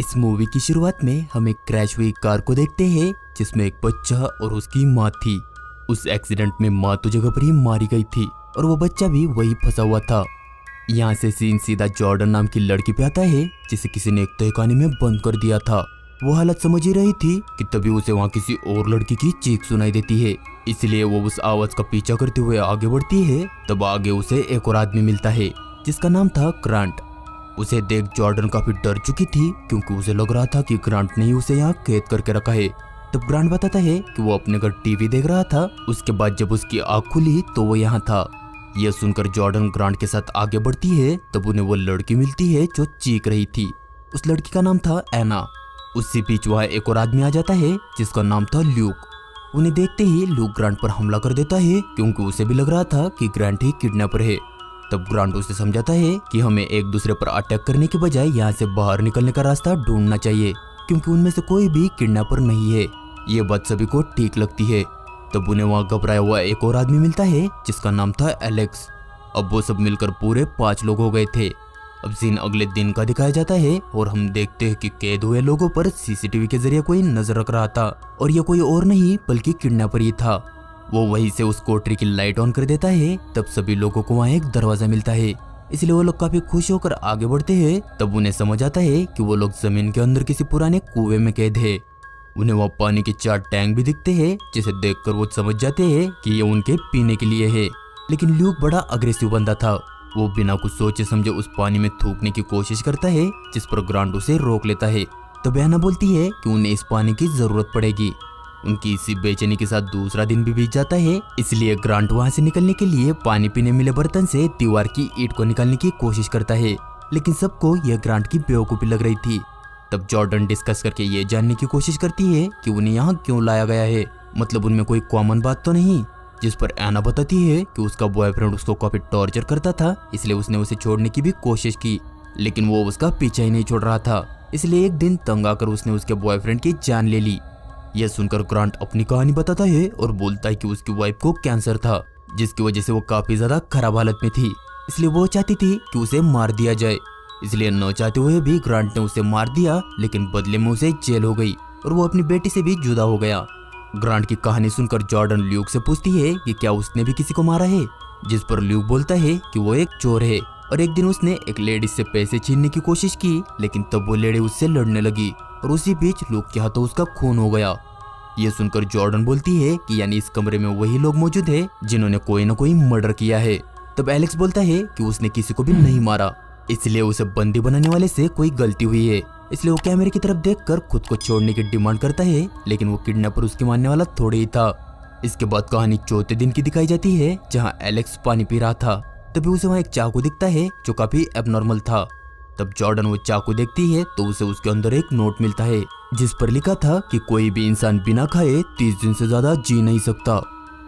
इस मूवी की शुरुआत में हम एक क्रैश हुई कार को देखते हैं जिसमें एक बच्चा और उसकी माँ थी। उस एक्सीडेंट में माँ तो जगह पर ही मारी गई थी और वो बच्चा भी वही फंसा हुआ था। यहाँ से सीन सीधा जॉर्डन नाम की लड़की पे आता है जिसे किसी ने एक तहखाने में बंद कर दिया था। वो हालत समझ ही रही थी कि तभी उसे वहाँ किसी और लड़की की चीख सुनाई देती है, इसलिए वो उस आवाज का पीछा करते हुए आगे बढ़ती है। तब आगे उसे एक और आदमी मिलता है जिसका नाम था ग्रांट। उसे देख जॉर्डन काफी डर चुकी थी क्योंकि उसे लग रहा था कि ग्रांट ने ही उसे यहाँ कैद करके रखा है। तब ग्रांट बताता है कि वो अपने घर टीवी देख रहा था। उसके बाद जब उसकी आँख खुली तो वो यहाँ था। यह सुनकर जॉर्डन ग्रांट के साथ आगे बढ़ती है। तब उन्हें वो लड़की मिलती है जो चीख रही थी। उस लड़की का नाम था एना। उसी बीच वहाँ एक और आदमी आ जाता है जिसका नाम था ल्यूक। उन्हें देखते ही ल्यूक ग्रांट पर हमला कर देता है क्योंकि उसे भी लग रहा था कि ग्रांट ही किडनैपर है। तब ग्रांट उसे समझाता है कि हमें एक दूसरे पर अटैक करने के बजाय यहाँ से बाहर निकलने का रास्ता ढूंढना चाहिए क्योंकि उनमें से कोई भी किडनैपर नहीं है। ये बात सभी को ठीक लगती है। तब उन्हें वहाँ घबराया हुआ एक और आदमी मिलता है जिसका नाम था एलेक्स। अब वो सब मिलकर पूरे 5 लोग हो गए थे। अब सीन अगले दिन का दिखाया जाता है और हम देखते हैं कि कैद हुए लोगों पर सीसीटीवी के जरिए कोई नजर रख रहा था और ये कोई और नहीं बल्कि किडनैपर ही था। वो वहीं से उस कोठरी की लाइट ऑन कर देता है। तब सभी लोगों को वहाँ एक दरवाजा मिलता है, इसलिए वो लोग काफी खुश होकर आगे बढ़ते हैं। तब उन्हें समझ आता है कि वो लोग जमीन के अंदर किसी पुराने कुएं में कैद है। उन्हें वहाँ पानी के 4 टैंक भी दिखते हैं जिसे देखकर वो समझ जाते हैं कि ये उनके पीने के लिए है। लेकिन ल्यूक बड़ा अग्रेसिव बंदा था। वो बिना कुछ सोचे समझे उस पानी में थूकने की कोशिश करता है जिस पर ग्रांट उसे रोक लेता है। तब एना बोलती है कि उन्हें इस पानी की जरूरत पड़ेगी। उनकी इसी बेचैनी के साथ दूसरा दिन भी बीत जाता है, इसलिए ग्रांट वहां से निकलने के लिए पानी पीने मिले बर्तन से दीवार की ईंट को निकालने की कोशिश करता है। लेकिन सबको यह ग्रांट की बेवकूफी लग रही थी। तब जॉर्डन डिस्कस करके ये जानने की कोशिश करती है कि उन्हें यहाँ क्यों लाया गया है, मतलब उनमें कोई कॉमन बात तो नहीं। जिस पर एना बताती है कि उसका बॉयफ्रेंड उसको काफी टॉर्चर करता था, इसलिए उसने उसे छोड़ने की भी कोशिश की, लेकिन वो उसका पीछा ही नहीं छोड़ रहा था। इसलिए एक दिन तंग आकर उसने उसके बॉयफ्रेंड की जान ले ली। यह सुनकर ग्रांट अपनी कहानी बताता है और बोलता है कि उसकी वाइफ को कैंसर था जिसकी वजह से वो काफी ज्यादा खराब हालत में थी, इसलिए वो चाहती थी कि उसे मार दिया जाए। इसलिए न चाहते हुए भी ग्रांट ने उसे मार दिया, लेकिन बदले में उसे जेल हो गई और वो अपनी बेटी से भी जुदा हो गया। ग्रांट की कहानी सुनकर जॉर्डन ल्यूक से पूछती है कि क्या उसने भी किसी को मारा है, जिस पर ल्यूक बोलता है कि वो एक चोर है और एक दिन उसने एक लेडी से पैसे छीनने की कोशिश की, लेकिन तब वो लेडी उससे लड़ने लगी और उसी बीच ल्यूक के हाथों उसका खून हो गया। ये सुनकर जॉर्डन बोलती है कि यानी इस कमरे में वही लोग मौजूद है जिन्होंने कोई न कोई मर्डर किया है। तब एलेक्स बोलता है कि उसने किसी को भी नहीं मारा, इसलिए उसे बंदी बनाने वाले से कोई गलती हुई है। इसलिए वो कैमरे की तरफ देखकर खुद को छोड़ने की डिमांड करता है, लेकिन वो किडनैपर उसके मानने वाला थोड़े ही था। इसके बाद कहानी चौथे दिन की दिखाई जाती है जहाँ एलेक्स पानी पी रहा था। तभी उसे वहाँ एक चाकू दिखता है जो काफी एबनॉर्मल था। तब जॉर्डन वो चाकू देखती है तो उसे उसके अंदर एक नोट मिलता है जिस पर लिखा था कि कोई भी इंसान बिना खाए 30 दिन से ज्यादा जी नहीं सकता।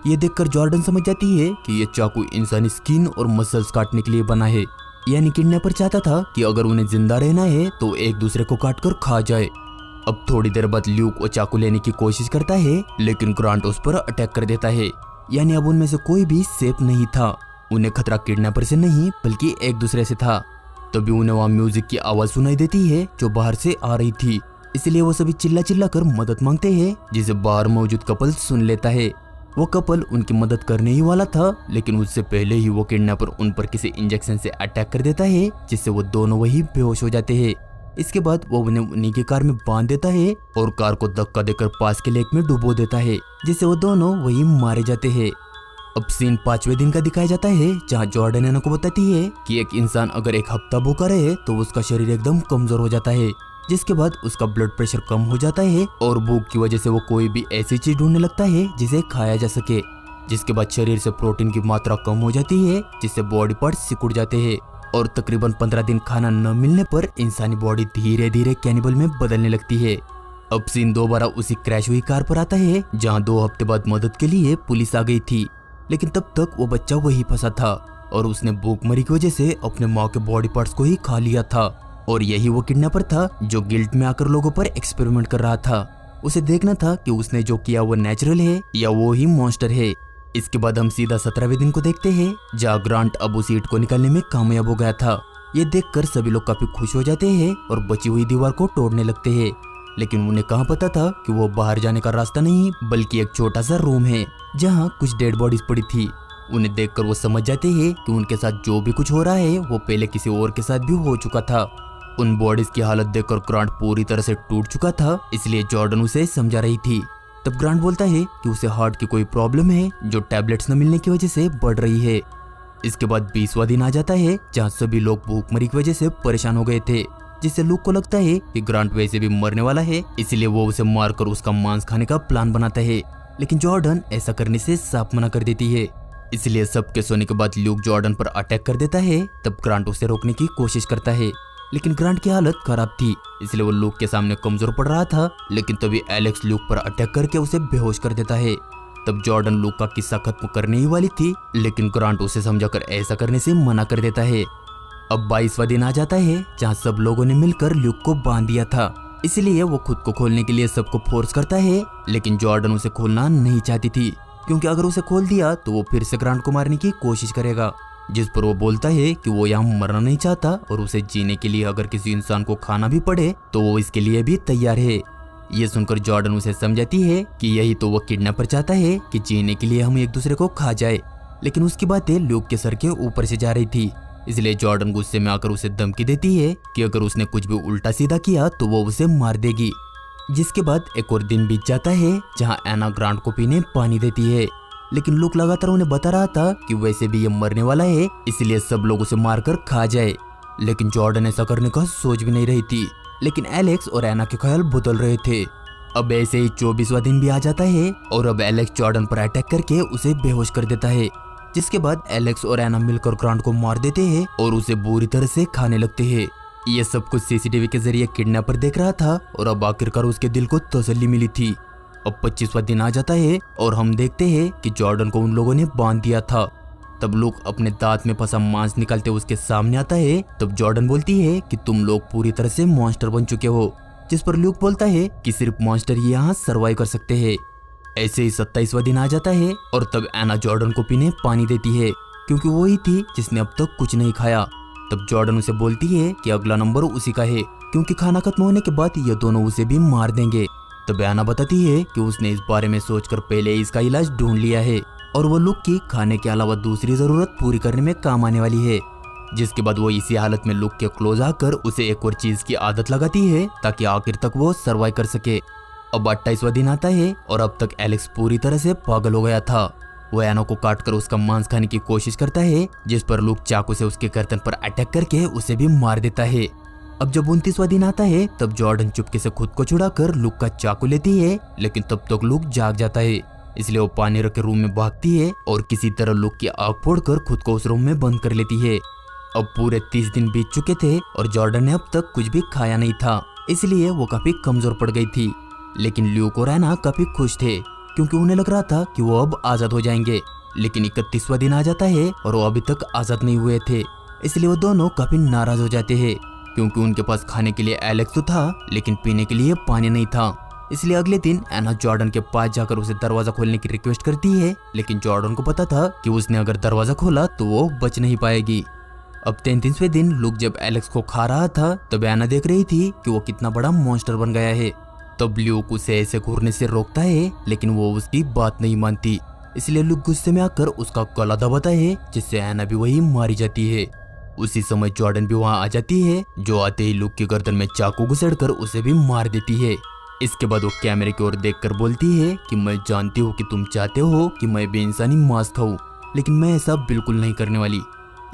ये देखकर जॉर्डन समझ जाती है कि ये चाकू इंसानी स्किन और मसल्स काटने के लिए बना है, यानी किडनैपर चाहता था कि अगर उन्हें जिंदा रहना है तो एक दूसरे को काटकर खा जाए। अब थोड़ी देर बाद ल्यूक वो चाकू लेने की कोशिश करता है, लेकिन ग्रांट उस पर अटैक कर देता है। यानी अब उनमें से कोई भी सेफ नहीं था। उन्हें खतरा किडनैपर से नहीं बल्कि एक दूसरे से था। तभी उन्हें वहाँ म्यूजिक की आवाज सुनाई देती है जो बाहर से आ रही थी, इसलिए वो सभी चिल्ला चिल्ला कर मदद मांगते हैं, जिसे बाहर मौजूद कपल सुन लेता है। वो कपल उनकी मदद करने ही वाला था, लेकिन उससे पहले ही वो किडनैपर उन पर किसी इंजेक्शन से अटैक कर देता है जिससे वो दोनों वही बेहोश हो जाते हैं। इसके बाद वो उन्हें उन्हीं की कार में बांध देता है और कार को धक्का देकर पास के लेक में डुबो देता है, जिससे वो दोनों वही मारे जाते हैं। अब सीन 5वें दिन का दिखाया जाता है जहाँ जॉर्डन एना को बताती है कि एक इंसान अगर एक हफ्ता भूखा रहे तो उसका शरीर एकदम कमजोर हो जाता है, जिसके बाद उसका ब्लड प्रेशर कम हो जाता है और भूख की वजह से वो कोई भी ऐसी चीज ढूंढने लगता है जिसे खाया जा सके, जिसके बाद शरीर से प्रोटीन की मात्रा कम हो जाती है जिससे बॉडी पार्ट सिकुड़ जाते हैं और तकरीबन 15 दिन खाना न मिलने पर इंसानी बॉडी धीरे धीरे कैनिबल में बदलने लगती है। अब सीन दोबारा उसी क्रैश हुई कार पर आता है जहाँ 2 हफ्ते बाद मदद के लिए पुलिस आ गई थी, लेकिन तब तक वो बच्चा वही फंसा था और उसने भूखमरी की वजह से अपने माँ के बॉडी पार्ट्स को ही खा लिया था। और यही वो किडनैपर था जो गिल्ट में आकर लोगों पर एक्सपेरिमेंट कर रहा था। उसे देखना था कि उसने जो किया वो नेचुरल है या वो ही मॉन्स्टर है। इसके बाद हम सीधा 17वें दिन को देखते हैं जहाँ ग्रांट अब उस ईंट को निकालने में कामयाब हो गया था। ये देखकर सभी लोग काफी खुश हो जाते हैं और बची हुई दीवार को तोड़ने लगते हैं। लेकिन उन्हें कहाँ पता था कि वो बाहर जाने का रास्ता नहीं बल्कि एक छोटा सा रूम है जहाँ कुछ डेड बॉडीज पड़ी थी। उन्हें देखकर वो समझ जाते हैं कि उनके साथ जो भी कुछ हो रहा है वो पहले किसी और के साथ भी हो चुका था। उन बॉडीज की हालत देखकर ग्रांट पूरी तरह से टूट चुका था, इसलिए जॉर्डन उसे समझा रही थी। तब ग्रांट बोलता है कि उसे हार्ट की कोई प्रॉब्लम है जो टैबलेट्स न मिलने की वजह से बढ़ रही है। इसके बाद 20वां दिन आ जाता है जहाँ सभी लोग भूखमरी की वजह से परेशान हो गए थे, जिससे लूक को लगता है कि ग्रांट वैसे भी मरने वाला है, इसलिए वो उसे मारकर उसका मांस खाने का प्लान बनाता है। लेकिन जॉर्डन ऐसा करने से साफ मना कर देती है। इसलिए सबके सोने के बाद ल्यूक जॉर्डन पर अटैक कर देता है। तब ग्रांट उसे रोकने की कोशिश करता है, लेकिन ग्रांट की हालत खराब थी, इसलिए वो ल्यूक के सामने कमजोर पड़ रहा था। लेकिन तभी एलेक्स ल्यूक पर अटैक करके उसे बेहोश कर देता है। तब जॉर्डन ल्यूक का किस्सा खत्म करने ही वाली थी, लेकिन ग्रांट उसे समझाकर ऐसा करने से मना कर देता है। अब 22वां दिन आ जाता है जहाँ सब लोगों ने मिलकर ल्यूक को बांध दिया था, इसलिए वो खुद को खोलने के लिए सबको फोर्स करता है। लेकिन जॉर्डन उसे खोलना नहीं चाहती थी, क्योंकि अगर उसे खोल दिया तो वो फिर से ग्रांट को मारने की कोशिश करेगा, जिस पर वो बोलता है कि वो यहाँ मरना नहीं चाहता और उसे जीने के लिए अगर किसी इंसान को खाना भी पड़े तो वो इसके लिए भी तैयार है। ये सुनकर जॉर्डन उसे समझाती है कि यही तो वो किडनैपर चाहता है कि जीने के लिए हम एक दूसरे को खा जाए। लेकिन उसकी बातें ल्यूक के सर के ऊपर से जा रही थी, इसलिए जॉर्डन गुस्से में आकर उसे धमकी देती है कि अगर उसने कुछ भी उल्टा सीधा किया तो वो उसे मार देगी। जिसके बाद एक और दिन बीत जाता है जहाँ एना ग्रांट को पीने पानी देती है, लेकिन लूक लगातार उन्हें बता रहा था कि वैसे भी ये मरने वाला है, इसलिए सब लोग उसे मारकर खा जाए। लेकिन जॉर्डन ऐसा करने का सोच भी नहीं रही थी, लेकिन एलेक्स और एना के ख्याल बदल रहे थे। अब ऐसे ही 24वां दिन भी आ जाता है और अब एलेक्स जॉर्डन पर अटैक करके उसे बेहोश कर देता है। जिसके बाद एलेक्स और एना मिलकर ग्रांट को मार देते हैं और उसे बुरी तरह से खाने लगते हैं। ये सब कुछ सीसीटीवी के जरिए किडनैपर देख रहा था और अब आखिरकार उसके दिल को तसल्ली मिली थी। अब 25वां दिन आ जाता है और हम देखते हैं कि जॉर्डन को उन लोगों ने बांध दिया था। तब लूक अपने दांत में फंसा मांस निकालते उसके सामने आता है। तब जॉर्डन बोलती है कि तुम लोग पूरी तरह से मॉन्स्टर बन चुके हो, जिस पर लूक बोलता है कि सिर्फ मॉन्स्टर ही यहाँ सर्वाइव कर सकते हैं। ऐसे ही 27वां दिन आ जाता है और तब एना जॉर्डन को पीने पानी देती है, क्योंकि वो ही थी जिसने अब तक कुछ नहीं खाया। तब जॉर्डन उसे बोलती है कि अगला नंबर उसी का है, क्योंकि खाना खत्म होने के बाद ये दोनों उसे भी मार देंगे। तब एना बताती है कि उसने इस बारे में सोचकर पहले इसका इलाज ढूंढ लिया है और वो लूक की खाने के अलावा दूसरी जरूरत पूरी करने में काम आने वाली है। जिसके बाद वो इसी हालत में लूक के क्लोज आकर उसे एक और चीज की आदत लगाती है ताकि आखिर तक वो सर्वाइव कर सके। अब 28वां दिन आता है और अब तक एलेक्स पूरी तरह से पागल हो गया था। वो एना को काटकर उसका मांस खाने की कोशिश करता है, जिस पर लूक चाकू से उसके गर्दन पर अटैक करके उसे भी मार देता है। अब जब 29वां दिन आता है तब जॉर्डन चुपके से खुद को छुड़ाकर लूक का चाकू लेती है, लेकिन तब तक लूक जाग जाता है, इसलिए वो पानी रखे रूम में भागती है और किसी तरह लूक की आंख फोड़कर खुद को उस रूम में बंद कर लेती है। अब पूरे 30 दिन बीत चुके थे और जॉर्डन ने अब तक कुछ भी खाया नहीं था, इसलिए वो काफी कमजोर पड़ गई थी। लेकिन ल्यूक और एना काफी खुश थे, क्योंकि उन्हें लग रहा था कि वो अब आजाद हो जाएंगे। लेकिन 31वां दिन आ जाता है और वो अभी तक आजाद नहीं हुए थे, इसलिए वो दोनों काफी नाराज हो जाते हैं, क्योंकि उनके पास खाने के लिए एलेक्स तो था लेकिन पीने के लिए पानी नहीं था। इसलिए अगले दिन एना जॉर्डन के पास जाकर उसे दरवाजा खोलने की रिक्वेस्ट करती है, लेकिन जॉर्डन को पता था कि उसने अगर दरवाजा खोला तो वो बच नहीं पाएगी। अब 33वें दिन लूक जब एलेक्स को खा रहा था तब एना देख रही थी कि वो कितना बड़ा मॉन्स्टर बन गया है। तब ल्यूक उसे ऐसे घूरने से रोकता है, लेकिन वो उसकी बात नहीं मानती, इसलिए लूक गुस्से में आकर उसका गला दबाता है, जिससे एना भी वही मारी जाती है। उसी समय जॉर्डन भी वहां आ जाती है, जो आते ही लूक की गर्दन में चाकू घुसेड़कर उसे भी मार देती है। इसके बाद वो कैमरे की ओर देखकर बोलती है कि मैं जानती हूँ कि तुम चाहते हो कि मैं भी इंसानी मांस खाऊं, लेकिन मैं ऐसा बिल्कुल नहीं करने वाली।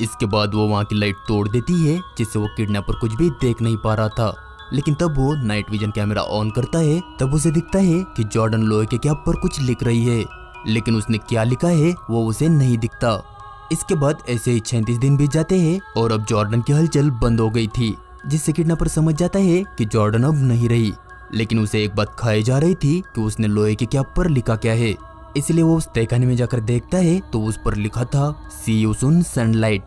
इसके बाद वो वहाँ की लाइट तोड़ देती है, जिससे वो किडनैपर कुछ भी देख नहीं पा रहा था। लेकिन तब वो नाइट विजन कैमरा ऑन करता है, तब उसे दिखता है कि जॉर्डन लोहे के कैप पर कुछ लिख रही है, लेकिन उसने क्या लिखा है वो उसे नहीं दिखता। इसके बाद ऐसे ही 36 दिन बीत जाते हैं और अब जॉर्डन की हलचल बंद हो गई थी, जिससे किडनैपर समझ जाता है कि जॉर्डन अब नहीं रही। लेकिन उसे एक बात खाई जा रही थी कि उसने लोहे के कैप पर लिखा क्या है, इसलिए वो उस तहखाने में जाकर देखता है तो उस पर लिखा था सी यू सून सनलाइट।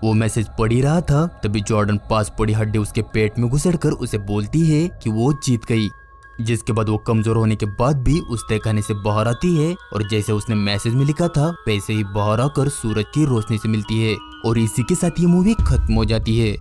वो मैसेज पढ़ ही रहा था, तभी जॉर्डन पास पड़ी हड्डी उसके पेट में घुसेड़कर उसे बोलती है कि वो जीत गई। जिसके बाद वो कमजोर होने के बाद भी उस तहखाने से बाहर आती है और जैसे उसने मैसेज में लिखा था वैसे ही बाहर आकर सूरज की रोशनी से मिलती है और इसी के साथ ये मूवी खत्म हो जाती है।